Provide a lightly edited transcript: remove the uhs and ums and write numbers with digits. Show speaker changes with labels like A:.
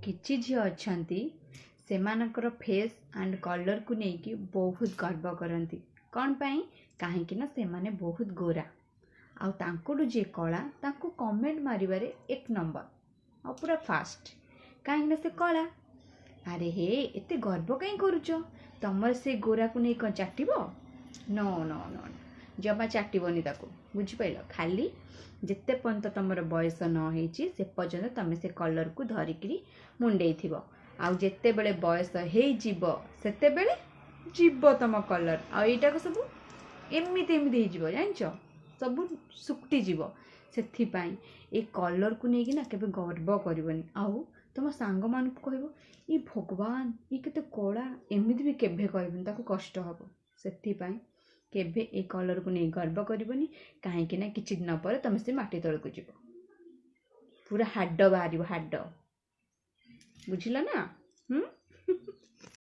A: किछि झियो अछंती सेमानकर face and colour को लेकिन बहुत गर्व करती कौन पाई कहीं से माने बहुत गोरा आउ तांकोडू जे कला तांको कमेंट मारिबारे एक नंबर आ पूरा फास्ट कहीं से कला अरे हे एते गर्व कहीं करुच तमर से गोरा को नहीं कौन चाटिबो नो नो नो जमा चाटिबनी ताको बुझिपाइल खाली जिते पर्यंत तुम बयस न होइछि से पर्यंत तुम से कलर को धरिकी मुंडे आउ जिते बेले बयस हो सेते बेले जीव तुम कलर आईटा सब एमती एमती हो जानच सब सुक्ति जीव से ए कलर को लेकिन ना केबे गर्व करबनी आउ तुम सांग मान को कहबो ई भगवान ई केते कला एमती भी केबे कहबनी ताको कष्ट हबो सेथि केबे ए कलर को नहीं गर्व करबनी कहीं ना किछि दिन पर तुम से माटी तल को जीव पूरा हाड बाहर हाड बुझिल ना।